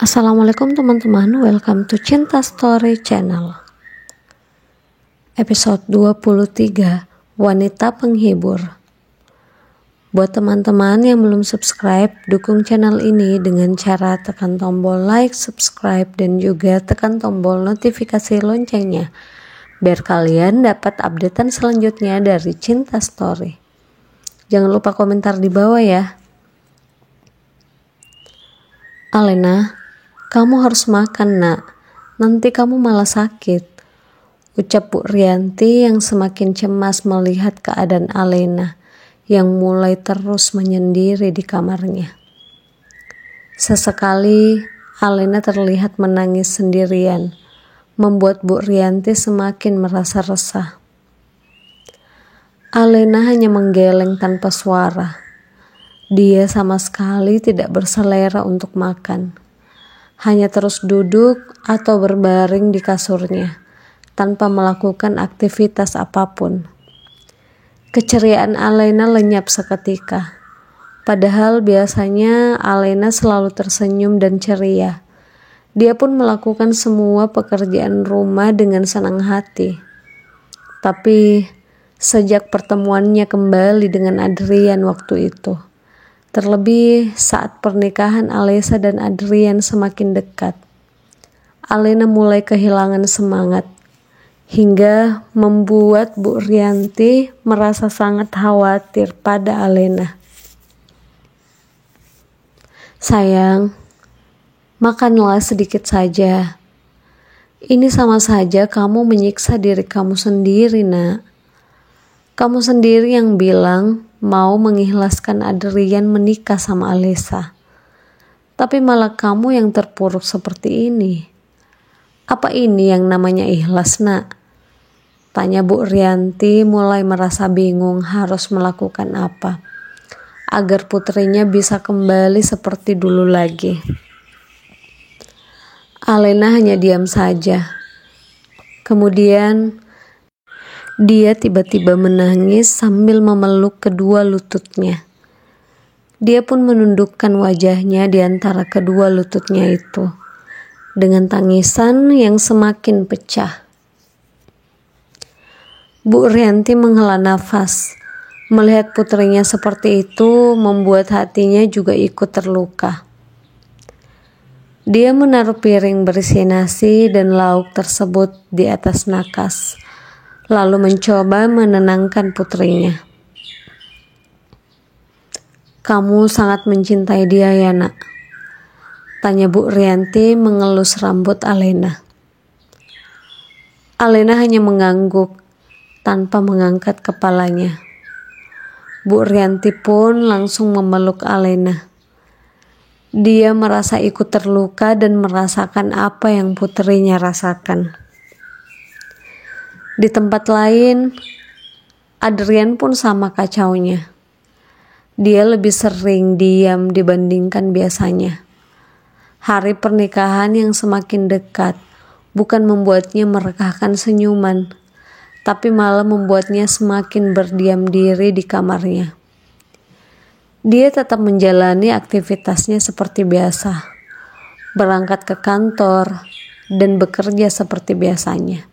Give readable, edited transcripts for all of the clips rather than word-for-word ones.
Assalamualaikum teman-teman, welcome to Cinta Story Channel. Episode 23, Wanita Penghibur. Buat teman-teman yang belum subscribe, dukung channel ini dengan cara tekan tombol like, subscribe, dan juga tekan tombol notifikasi loncengnya, biar kalian dapat updatean selanjutnya dari Cinta Story. Jangan lupa komentar di bawah ya. Alena, kamu harus makan nak, nanti kamu malah sakit, ucap Bu Rianti yang semakin cemas melihat keadaan Alena yang mulai terus menyendiri di kamarnya. Sesekali Alena terlihat menangis sendirian, membuat Bu Rianti semakin merasa resah. Alena hanya menggeleng tanpa suara. Dia sama sekali tidak berselera untuk makan. Hanya terus duduk atau berbaring di kasurnya, tanpa melakukan aktivitas apapun. Keceriaan Alena lenyap seketika. Padahal biasanya Alena selalu tersenyum dan ceria. Dia pun melakukan semua pekerjaan rumah dengan senang hati. Tapi sejak pertemuannya kembali dengan Adrian waktu itu, terlebih saat pernikahan Alesa dan Adrian semakin dekat, Alena mulai kehilangan semangat, hingga membuat Bu Rianti merasa sangat khawatir pada Alena. Sayang, makanlah sedikit saja. Ini sama saja kamu menyiksa diri kamu sendiri, nak. Kamu sendiri yang bilang mau mengikhlaskan Adrian menikah sama Alesa. Tapi malah kamu yang terpuruk seperti ini. Apa ini yang namanya ikhlas, nak? Tanya Bu Rianti mulai merasa bingung harus melakukan apa agar putrinya bisa kembali seperti dulu lagi. Alena hanya diam saja. Kemudian dia tiba-tiba menangis sambil memeluk kedua lututnya. Dia pun menundukkan wajahnya di antara kedua lututnya itu, dengan tangisan yang semakin pecah. Bu Rianti menghela nafas. Melihat putrinya seperti itu membuat hatinya juga ikut terluka. Dia menaruh piring berisi nasi dan lauk tersebut di atas nakas, lalu mencoba menenangkan putrinya. Kamu sangat mencintai dia ya nak? Tanya Bu Rianti mengelus rambut Alena. Alena hanya mengangguk tanpa mengangkat kepalanya. Bu Rianti pun langsung memeluk Alena. Dia merasa ikut terluka dan merasakan apa yang putrinya rasakan. Di tempat lain, Adrian pun sama kacaunya. Dia lebih sering diam dibandingkan biasanya. Hari pernikahan yang semakin dekat bukan membuatnya merekahkan senyuman, tapi malah membuatnya semakin berdiam diri di kamarnya. Dia tetap menjalani aktivitasnya seperti biasa, berangkat ke kantor dan bekerja seperti biasanya.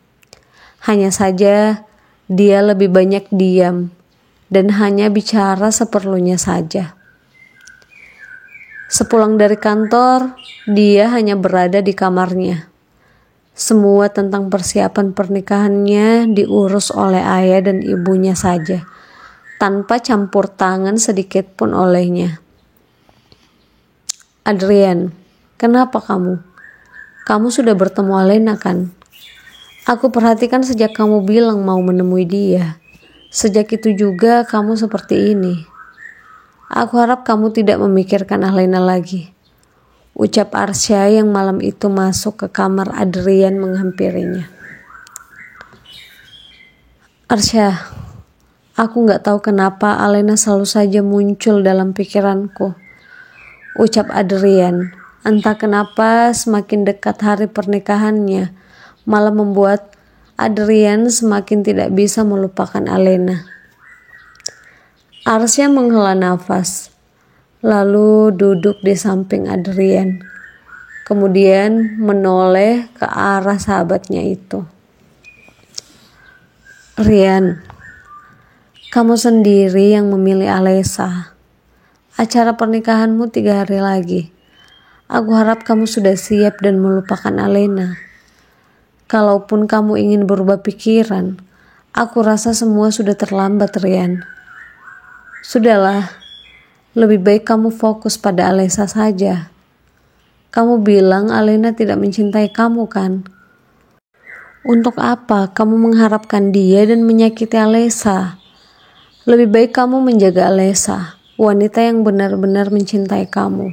Hanya saja dia lebih banyak diam dan hanya bicara seperlunya saja. Sepulang dari kantor, dia hanya berada di kamarnya. Semua tentang persiapan pernikahannya diurus oleh ayah dan ibunya saja, tanpa campur tangan sedikit pun olehnya. Adrian, kenapa kamu? Kamu sudah bertemu Alena kan? Aku perhatikan sejak kamu bilang mau menemui dia. Sejak itu juga kamu seperti ini. Aku harap kamu tidak memikirkan Alena lagi, ucap Arsya yang malam itu masuk ke kamar Adrian menghampirinya. Arsya, aku gak tahu kenapa Alena selalu saja muncul dalam pikiranku, ucap Adrian. Entah kenapa semakin dekat hari pernikahannya, malah membuat Adrian semakin tidak bisa melupakan Alena. Arsya menghela nafas, lalu duduk di samping Adrian. kemudian menoleh ke arah sahabatnya itu. Rian, kamu sendiri yang memilih Alesa. Acara pernikahanmu 3 hari lagi. Aku harap kamu sudah siap dan melupakan Alena. Kalaupun kamu ingin berubah pikiran, aku rasa semua sudah terlambat, Rian. Sudahlah, lebih baik kamu fokus pada Alesa saja. Kamu bilang Alena tidak mencintai kamu kan? Untuk apa kamu mengharapkan dia dan menyakiti Alesa? Lebih baik kamu menjaga Alesa, wanita yang benar-benar mencintai kamu.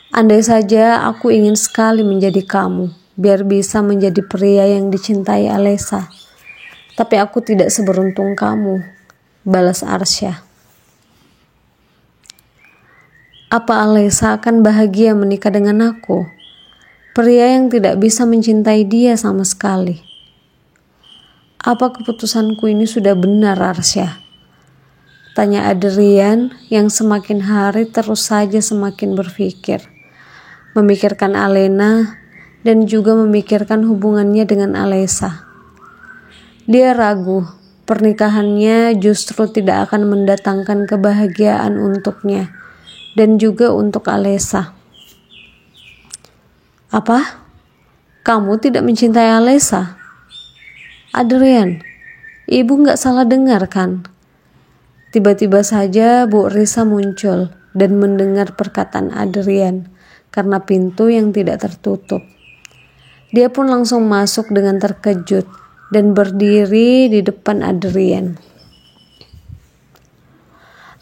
Andai saja aku ingin sekali menjadi kamu, biar bisa menjadi pria yang dicintai Alesa. Tapi aku tidak seberuntung kamu, balas Arsya. Apa Alesa akan bahagia menikah dengan aku? Pria yang tidak bisa mencintai dia sama sekali. Apa keputusanku ini sudah benar, Arsya? Tanya Adrian yang semakin hari terus saja semakin berpikir. Memikirkan Alena dan juga memikirkan hubungannya dengan Alesa. Dia ragu, pernikahannya justru tidak akan mendatangkan kebahagiaan untuknya dan juga untuk Alesa. Apa? Kamu tidak mencintai Alesa? Adrian, ibu gak salah dengar kan? Tiba-tiba saja Bu Risa muncul dan mendengar perkataan Adrian karena pintu yang tidak tertutup. Dia pun langsung masuk dengan terkejut dan berdiri di depan Adrian.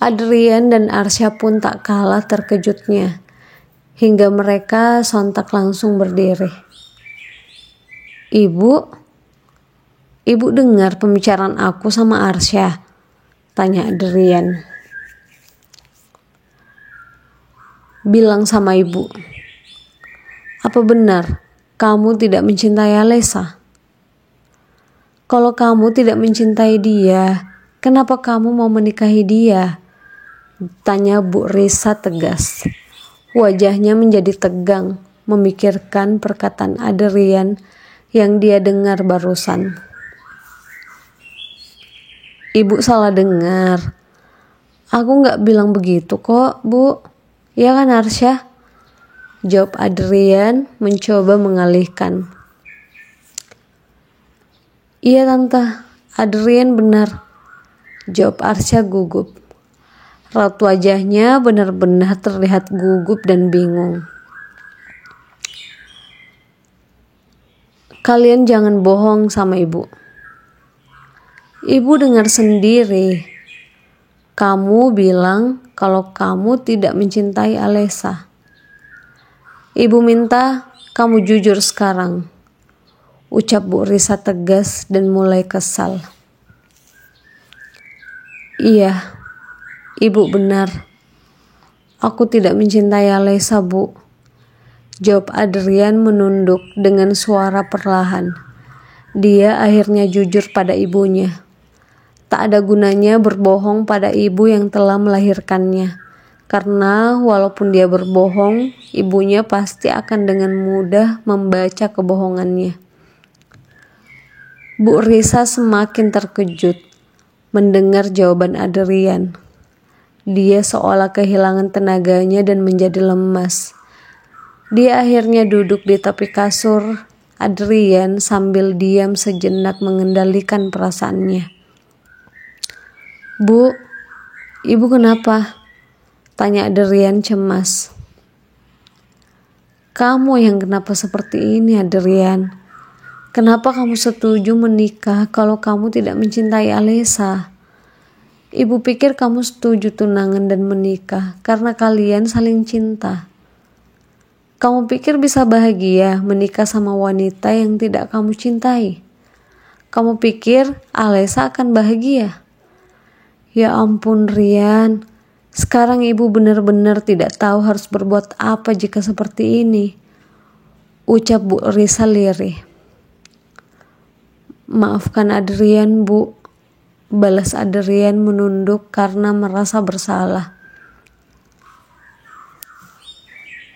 Adrian dan Arsya pun tak kalah terkejutnya. Hingga mereka sontak langsung berdiri. Ibu dengar pembicaraan aku sama Arsya? Tanya Adrian. Bilang sama ibu. Apa benar kamu tidak mencintai Alesa? Kalau kamu tidak mencintai dia, kenapa kamu mau menikahi dia? Tanya Bu Risa tegas. Wajahnya menjadi tegang memikirkan perkataan Adrian yang dia dengar barusan. Ibu salah dengar. Aku gak bilang begitu kok, Bu. Ya kan Arsya? Jawab Adrian mencoba mengalihkan. Iya tante, Adrian benar. Jawab Arsya gugup. Raut wajahnya benar-benar terlihat gugup dan bingung. Kalian jangan bohong sama ibu. Ibu dengar sendiri. Kamu bilang kalau kamu tidak mencintai Alesa. Ibu minta kamu jujur sekarang. Ucap Bu Risa tegas dan mulai kesal. Iya. Ibu benar, aku tidak mencintai Alesa, Bu. Jawab Adrian menunduk dengan suara perlahan. Dia akhirnya jujur pada ibunya. Tak ada gunanya berbohong pada ibu yang telah melahirkannya. Karena walaupun dia berbohong, ibunya pasti akan dengan mudah membaca kebohongannya. Bu Risa semakin terkejut mendengar jawaban Adrian. Dia seolah kehilangan tenaganya dan menjadi lemas. Dia akhirnya duduk di tepi kasur Adrian sambil diam sejenak mengendalikan perasaannya. Bu, ibu kenapa? Tanya Adrian cemas. Kamu yang kenapa seperti ini, Adrian? Kenapa kamu setuju menikah kalau kamu tidak mencintai Alesa? Ibu pikir kamu setuju tunangan dan menikah karena kalian saling cinta. Kamu pikir bisa bahagia menikah sama wanita yang tidak kamu cintai? Kamu pikir Alesa akan bahagia? Ya ampun Rian, sekarang ibu benar-benar tidak tahu harus berbuat apa jika seperti ini. Ucap Bu Risa lirih. Maafkan Adrian, Bu. Balas Adrian menunduk karena merasa bersalah.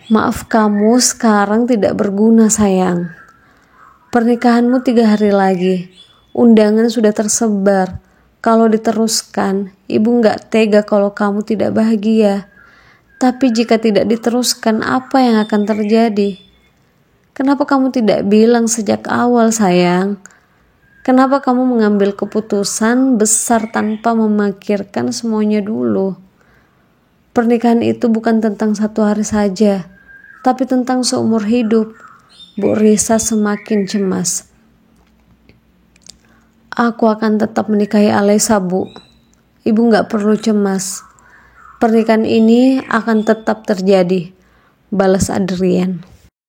Maaf, kamu sekarang tidak berguna sayang. Pernikahanmu 3 hari lagi. Undangan sudah tersebar. Kalau diteruskan, ibu nggak tega kalau kamu tidak bahagia. Tapi jika tidak diteruskan, apa yang akan terjadi? Kenapa kamu tidak bilang sejak awal sayang? Kenapa kamu mengambil keputusan besar tanpa memikirkan semuanya dulu? Pernikahan itu bukan tentang 1 hari saja, tapi tentang seumur hidup. Bu Risa semakin cemas. Aku akan tetap menikahi Alesa, Bu. Ibu gak perlu cemas. Pernikahan ini akan tetap terjadi, balas Adrian.